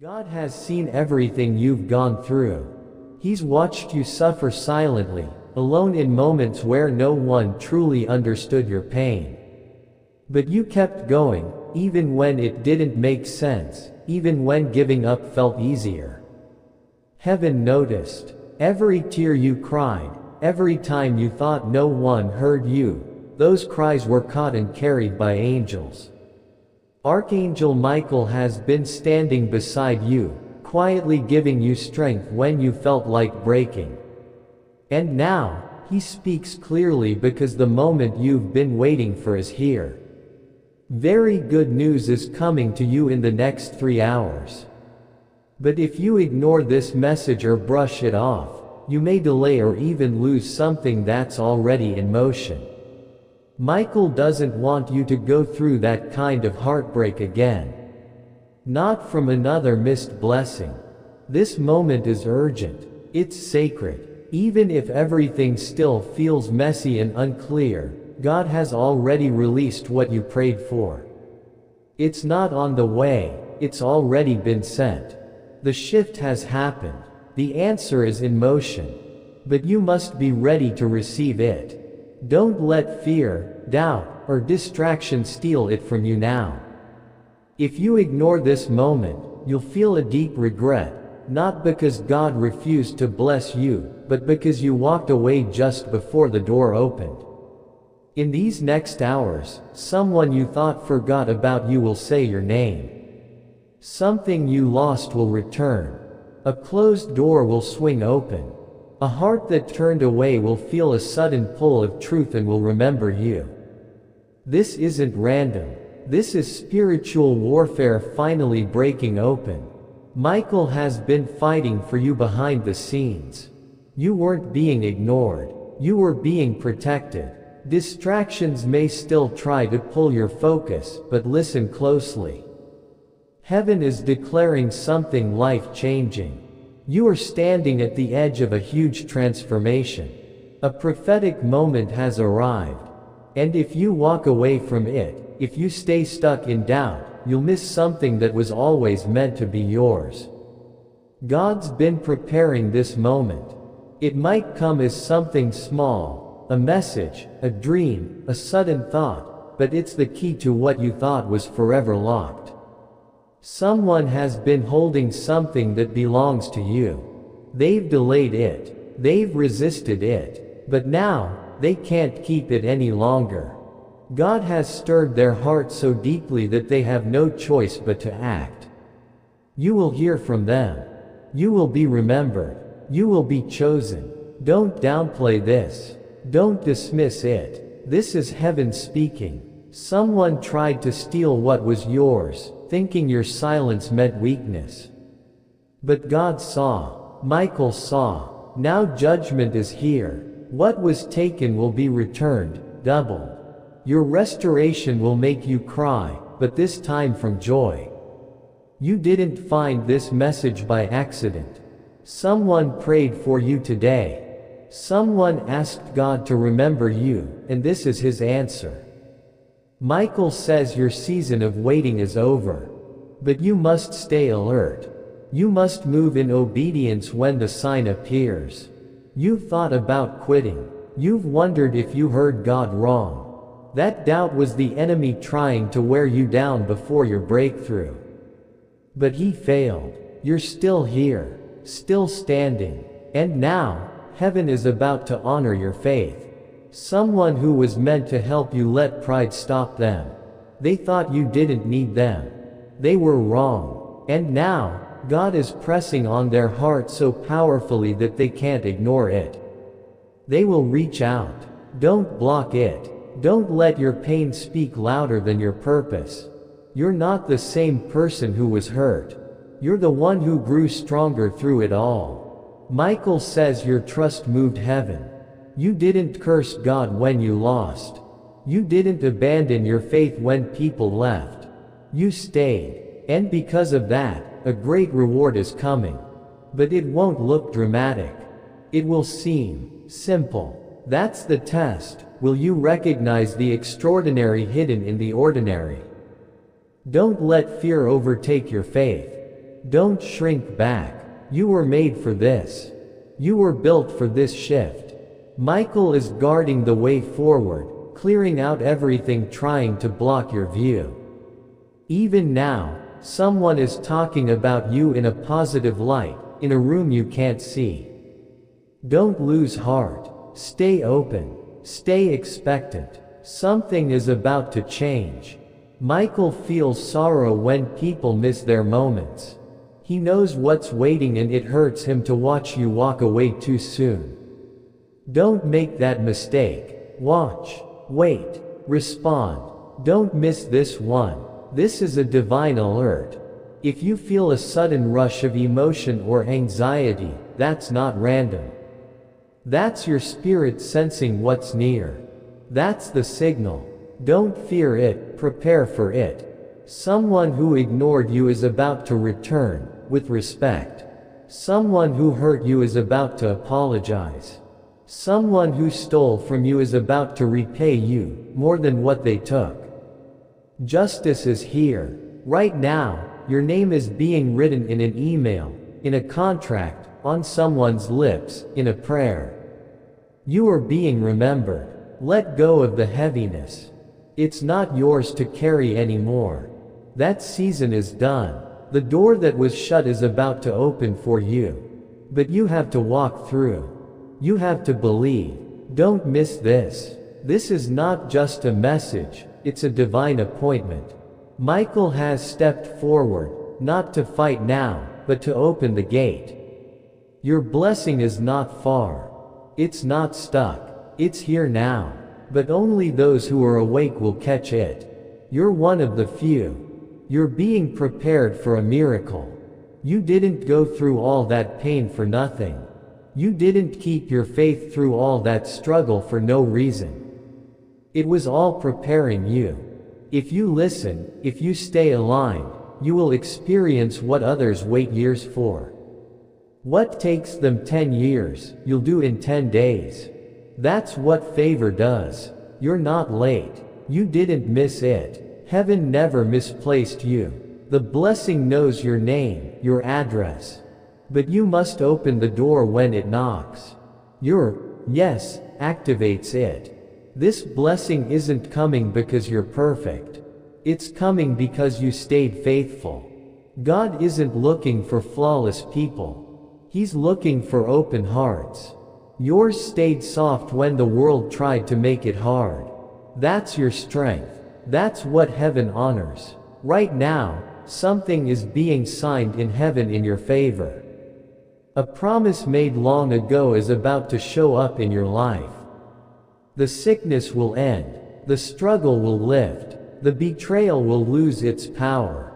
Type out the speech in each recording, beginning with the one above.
God has seen everything you've gone through. He's watched you suffer silently, alone in moments where no one truly understood your pain. But you kept going, even when it didn't make sense, even when giving up felt easier. Heaven noticed. Every tear you cried, every time you thought no one heard you, those cries were caught and carried by angels. Archangel Michael has been standing beside you, quietly giving you strength when you felt like breaking. And now, he speaks clearly because the moment you've been waiting for is here. Very good news is coming to you in the next 3 hours. But if you ignore this message or brush it off, you may delay or even lose something that's already in motion. Michael doesn't want you to go through that kind of heartbreak again. Not from another missed blessing. This moment is urgent. It's sacred. Even if everything still feels messy and unclear, God has already released what you prayed for. It's not on the way, it's already been sent. The shift has happened. The answer is in motion. But you must be ready to receive it. Don't let fear, doubt, or distraction steal it from you now. If you ignore this moment, you'll feel a deep regret, not because God refused to bless you, but because you walked away just before the door opened. In these next hours, someone you thought forgot about you will say your name. Something you lost will return. A closed door will swing open. A heart that turned away will feel a sudden pull of truth and will remember you. This isn't random. This is spiritual warfare finally breaking open. Michael has been fighting for you behind the scenes. You weren't being ignored. You were being protected. Distractions may still try to pull your focus, but listen closely. Heaven is declaring something life-changing. You are standing at the edge of a huge transformation. A prophetic moment has arrived. And if you walk away from it, if you stay stuck in doubt, you'll miss something that was always meant to be yours. God's been preparing this moment. It might come as something small, a message, a dream, a sudden thought, but it's the key to what you thought was forever locked. Someone has been holding something that belongs to you. They've delayed it. They've resisted it. But now, they can't keep it any longer. God has stirred their heart so deeply that they have no choice but to act. You will hear from them. You will be remembered. You will be chosen. Don't downplay this. Don't dismiss it. This is heaven speaking. Someone tried to steal what was yours, thinking your silence meant weakness. But God saw. Michael saw. Now judgment is here. What was taken will be returned, doubled. Your restoration will make you cry, but this time from joy. You didn't find this message by accident. Someone prayed for you today. Someone asked God to remember you, and this is His answer. Michael says your season of waiting is over. But you must stay alert. You must move in obedience when the sign appears. You've thought about quitting. You've wondered if you heard God wrong. That doubt was the enemy trying to wear you down before your breakthrough. But he failed. You're still here, still standing. And now, heaven is about to honor your faith. Someone who was meant to help you let pride stop them. They thought you didn't need them. They were wrong. And now, God is pressing on their heart so powerfully that they can't ignore it. They will reach out. Don't block it. Don't let your pain speak louder than your purpose. You're not the same person who was hurt. You're the one who grew stronger through it all. Michael says your trust moved heaven. You didn't curse God when you lost. You didn't abandon your faith when people left. You stayed. And because of that, a great reward is coming. But it won't look dramatic. It will seem simple. That's the test. Will you recognize the extraordinary hidden in the ordinary? Don't let fear overtake your faith. Don't shrink back. You were made for this. You were built for this shift. Michael is guarding the way forward, clearing out everything trying to block your view. Even now, someone is talking about you in a positive light, in a room you can't see. Don't lose heart. Stay open. Stay expectant. Something is about to change. Michael feels sorrow when people miss their moments. He knows what's waiting and it hurts him to watch you walk away too soon. Don't make that mistake. Watch. Wait. Respond. Don't miss this one. This is a divine alert. If you feel a sudden rush of emotion or anxiety, that's not random. That's your spirit sensing what's near. That's the signal. Don't fear it, prepare for it. Someone who ignored you is about to return, with respect. Someone who hurt you is about to apologize. Someone who stole from you is about to repay you, more than what they took. Justice is here. Right now, your name is being written in an email, in a contract, on someone's lips, in a prayer. You are being remembered. Let go of the heaviness. It's not yours to carry anymore. That season is done. The door that was shut is about to open for you. But you have to walk through. You have to believe. Don't miss this. This is not just a message, it's a divine appointment. Michael has stepped forward, not to fight now, but to open the gate. Your blessing is not far. It's not stuck. It's here now. But only those who are awake will catch it. You're one of the few. You're being prepared for a miracle. You didn't go through all that pain for nothing. You didn't keep your faith through all that struggle for no reason. It was all preparing you. If you listen, if you stay aligned, you will experience what others wait years for. What takes them 10 years, you'll do in 10 days. That's what favor does. You're not late. You didn't miss it. Heaven never misplaced you. The blessing knows your name, your address. But you must open the door when it knocks. Your yes activates it. This blessing isn't coming because you're perfect. It's coming because you stayed faithful. God isn't looking for flawless people. He's looking for open hearts. Yours stayed soft when the world tried to make it hard. That's your strength. That's what heaven honors. Right now, something is being signed in heaven in your favor. A promise made long ago is about to show up in your life. The sickness will end. The struggle will lift. The betrayal will lose its power.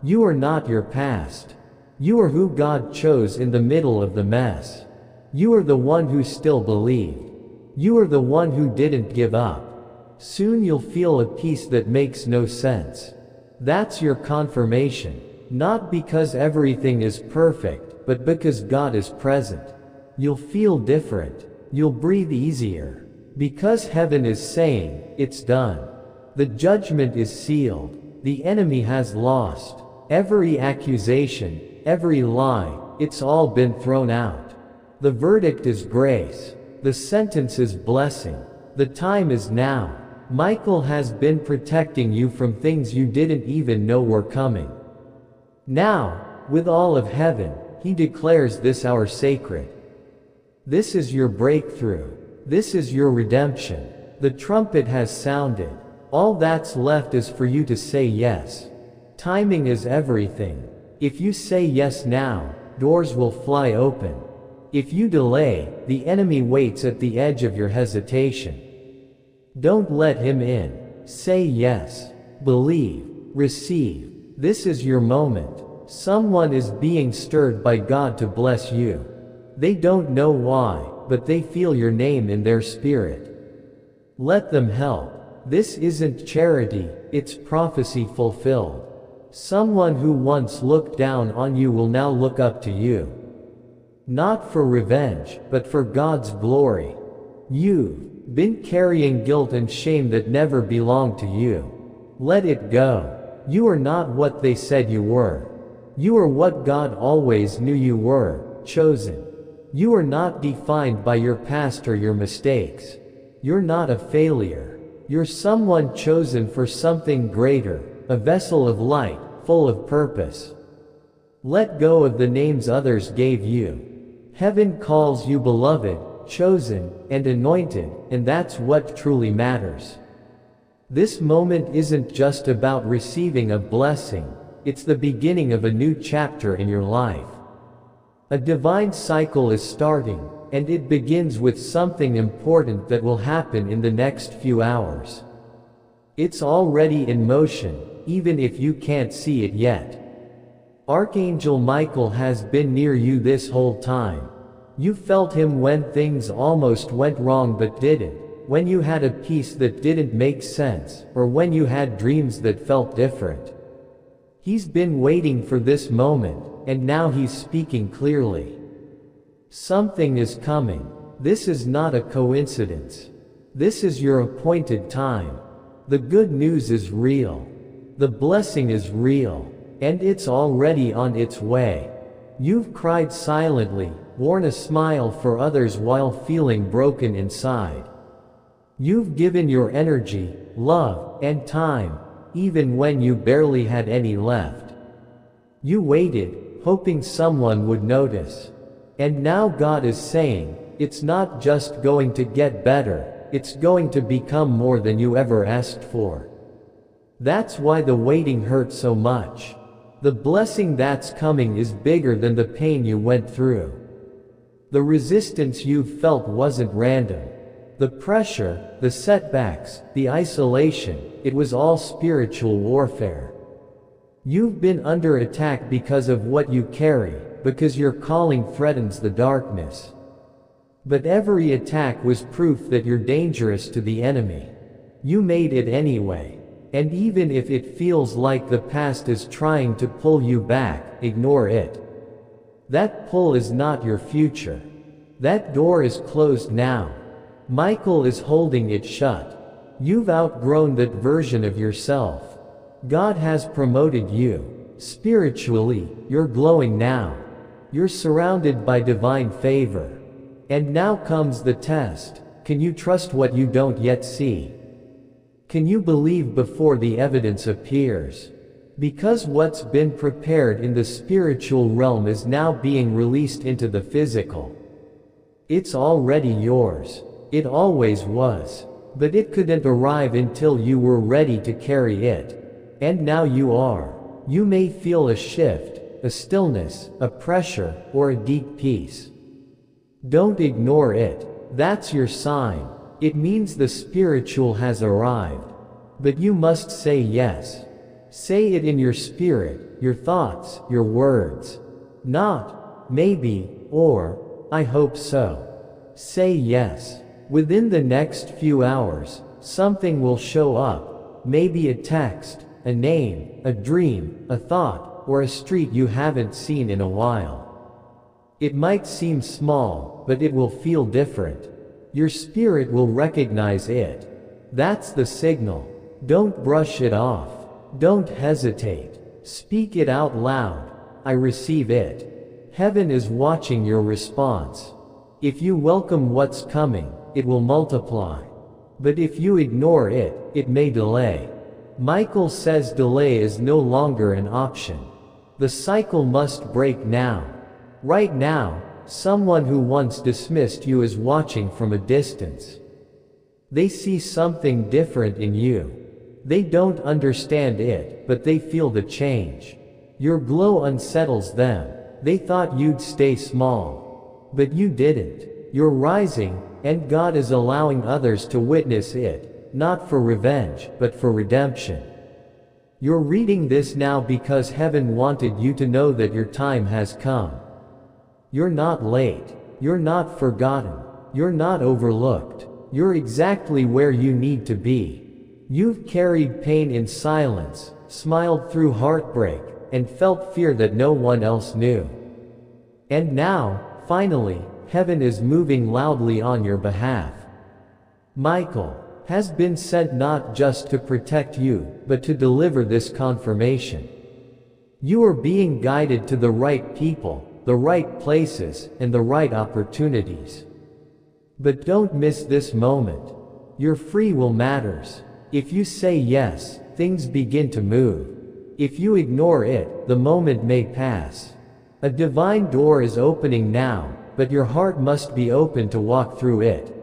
You are not your past. You are who God chose in the middle of the mess. You are the one who still believed. You are the one who didn't give up. Soon you'll feel a peace that makes no sense. That's your confirmation. Not because everything is perfect, but because God is present. You'll feel different. You'll breathe easier. Because heaven is saying, it's done. The judgment is sealed. The enemy has lost. Every accusation, every lie, it's all been thrown out. The verdict is grace. The sentence is blessing. The time is now. Michael has been protecting you from things you didn't even know were coming. Now, with all of heaven, he declares this hour sacred. This is your breakthrough. This is your redemption. The trumpet has sounded. All that's left is for you to say yes. Timing is everything. If you say yes now, doors will fly open. If you delay, the enemy waits at the edge of your hesitation. Don't let him in. Say yes. Believe. Receive. This is your moment. Someone is being stirred by God to bless you. They don't know why, but they feel your name in their spirit. Let them help. This isn't charity, it's prophecy fulfilled. Someone who once looked down on you will now look up to you. Not for revenge, but for God's glory. You've been carrying guilt and shame that never belonged to you. Let it go. You are not what they said you were. You are what God always knew you were, chosen. You are not defined by your past or your mistakes. You're not a failure. You're someone chosen for something greater, a vessel of light, full of purpose. Let go of the names others gave you. Heaven calls you beloved, chosen, and anointed, and that's what truly matters. This moment isn't just about receiving a blessing, it's the beginning of a new chapter in your life. A divine cycle is starting, and it begins with something important that will happen in the next few hours. It's already in motion, even if you can't see it yet. Archangel Michael has been near you this whole time. You felt him when things almost went wrong but didn't, when you had a peace that didn't make sense, or when you had dreams that felt different. He's been waiting for this moment, and now he's speaking clearly. Something is coming. This is not a coincidence. This is your appointed time. The good news is real. The blessing is real. And it's already on its way. You've cried silently, worn a smile for others while feeling broken inside. You've given your energy, love, and time, even when you barely had any left. You waited, hoping someone would notice. And now God is saying, it's not just going to get better, it's going to become more than you ever asked for. That's why the waiting hurt so much. The blessing that's coming is bigger than the pain you went through. The resistance you've felt wasn't random. The pressure, the setbacks, the isolation, it was all spiritual warfare. You've been under attack because of what you carry, because your calling threatens the darkness. But every attack was proof that you're dangerous to the enemy. You made it anyway. And even if it feels like the past is trying to pull you back, ignore it. That pull is not your future. That door is closed now. Michael is holding it shut. You've outgrown that version of yourself. God has promoted you. Spiritually, you're glowing now. You're surrounded by divine favor. And now comes the test. Can you trust what you don't yet see? Can you believe before the evidence appears? Because what's been prepared in the spiritual realm is now being released into the physical. It's already yours. It always was. But it couldn't arrive until you were ready to carry it. And now you are. You may feel a shift, a stillness, a pressure, or a deep peace. Don't ignore it. That's your sign. It means the spiritual has arrived. But you must say yes. Say it in your spirit, your thoughts, your words. Not, maybe, or, I hope so. Say yes. Within the next few hours, something will show up. Maybe a text, a name, a dream, a thought, or a street you haven't seen in a while. It might seem small, but it will feel different. Your spirit will recognize it. That's the signal. Don't brush it off. Don't hesitate. Speak it out loud. I receive it. Heaven is watching your response. If you welcome what's coming, it will multiply. But if you ignore it, it may delay. Michael says delay is no longer an option. The cycle must break now. Right now, someone who once dismissed you is watching from a distance. They see something different in you. They don't understand it, but they feel the change. Your glow unsettles them. They thought you'd stay small. But you didn't. You're rising, and God is allowing others to witness it, not for revenge, but for redemption. You're reading this now because heaven wanted you to know that your time has come. You're not late. You're not forgotten. You're not overlooked. You're exactly where you need to be. You've carried pain in silence, smiled through heartbreak, and felt fear that no one else knew. And now, finally, heaven is moving loudly on your behalf. Michael has been sent not just to protect you, but to deliver this confirmation. You are being guided to the right people, the right places, and the right opportunities. But don't miss this moment. Your free will matters. If you say yes, things begin to move. If you ignore it, the moment may pass. A divine door is opening now, but your heart must be open to walk through it.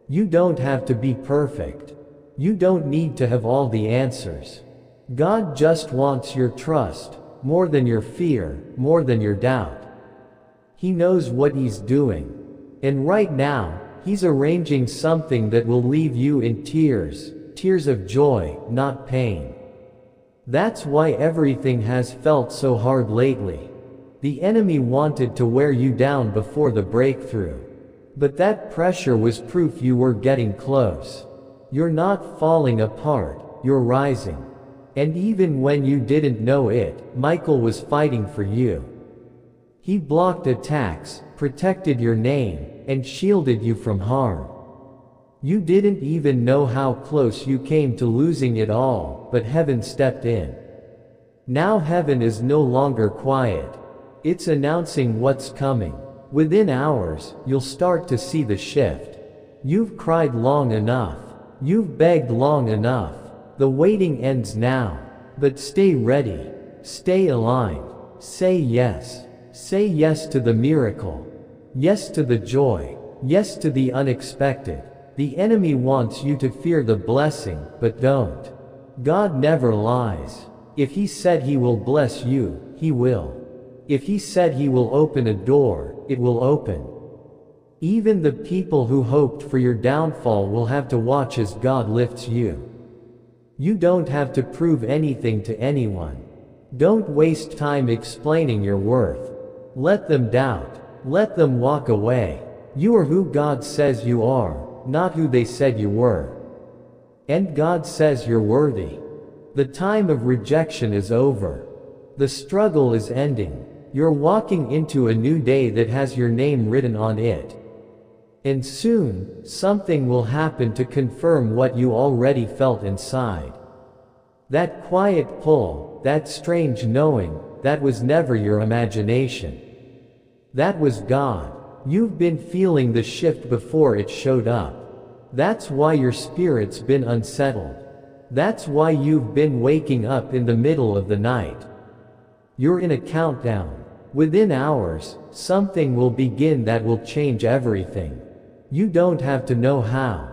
You don't have to be perfect. You don't need to have all the answers. God just wants your trust, more than your fear, more than your doubt. He knows what He's doing. And right now, He's arranging something that will leave you in tears, tears of joy, not pain. That's why everything has felt so hard lately. The enemy wanted to wear you down before the breakthrough. But that pressure was proof you were getting close. You're not falling apart, you're rising. And even when you didn't know it, Michael was fighting for you. He blocked attacks, protected your name, and shielded you from harm. You didn't even know how close you came to losing it all, but heaven stepped in. Now heaven is no longer quiet. It's announcing what's coming. Within hours, you'll start to see the shift. You've cried long enough. You've begged long enough. The waiting ends now. But stay ready. Stay aligned. Say yes. Say yes to the miracle. Yes to the joy. Yes to the unexpected. The enemy wants you to fear the blessing, but don't. God never lies. If He said He will bless you, He will. If He said He will open a door, it will open. Even the people who hoped for your downfall will have to watch as God lifts you. You don't have to prove anything to anyone. Don't waste time explaining your worth. Let them doubt. Let them walk away. You are who God says you are, not who they said you were. And God says you're worthy. The time of rejection is over. The struggle is ending. You're walking into a new day that has your name written on it. And soon, something will happen to confirm what you already felt inside. That quiet pull, that strange knowing, that was never your imagination. That was God. You've been feeling the shift before it showed up. That's why your spirit's been unsettled. That's why you've been waking up in the middle of the night. You're in a countdown. Within hours, something will begin that will change everything. You don't have to know how.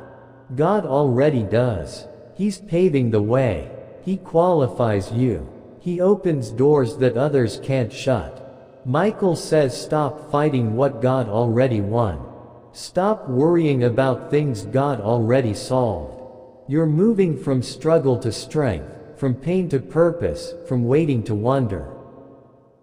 God already does. He's paving the way. He qualifies you. He opens doors that others can't shut. Michael says stop fighting what God already won. Stop worrying about things God already solved. You're moving from struggle to strength, from pain to purpose, from waiting to wonder.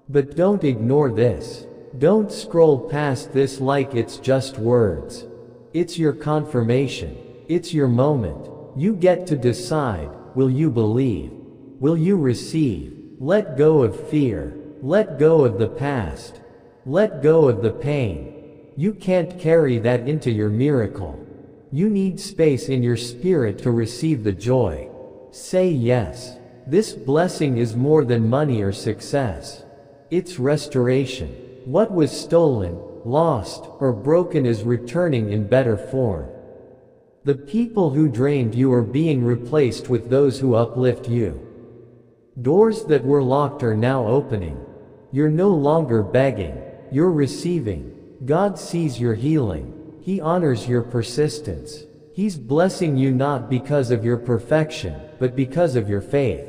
But don't ignore this. Don't scroll past this like it's just words. It's your confirmation. It's your moment. You get to decide. Will you believe? Will you receive? Let go of fear. Let go of the past. Let go of the pain. You can't carry that into your miracle. You need space in your spirit to receive the joy. Say yes. This blessing is more than money or success. It's restoration. What was stolen, lost, or broken is returning in better form. The people who drained you are being replaced with those who uplift you. Doors that were locked are now opening. You're no longer begging. You're receiving. God sees your healing. He honors your persistence. He's blessing you not because of your perfection, but because of your faith.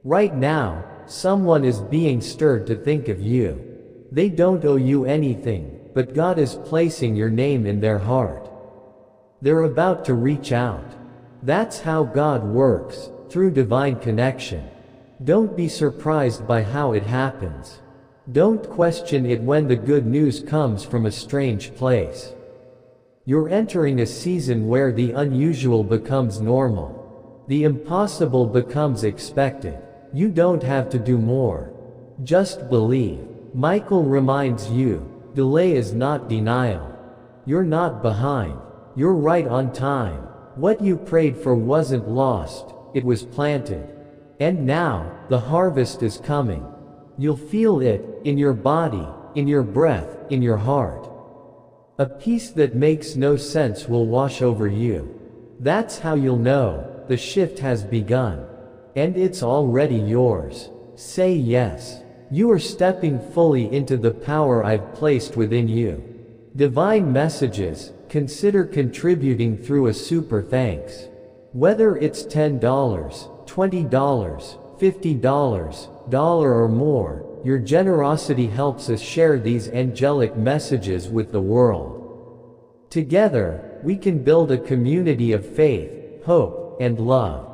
Right now, someone is being stirred to think of you. They don't owe you anything, but God is placing your name in their heart. They're about to reach out. That's how God works, through divine connection. Don't be surprised by how it happens. Don't question it when the good news comes from a strange place. You're entering a season where the unusual becomes normal. The impossible becomes expected. You don't have to do more. Just believe. Michael reminds you, delay is not denial. You're not behind. You're right on time. What you prayed for wasn't lost, it was planted. And now, the harvest is coming. You'll feel it, in your body, in your breath, in your heart. A peace that makes no sense will wash over you. That's how you'll know, the shift has begun. And it's already yours. Say yes. You are stepping fully into the power I've placed within you. Divine messages, consider contributing through a super thanks. Whether it's $10, $20, $50, dollar or more, your generosity helps us share these angelic messages with the world. Together, we can build a community of faith, hope, and love.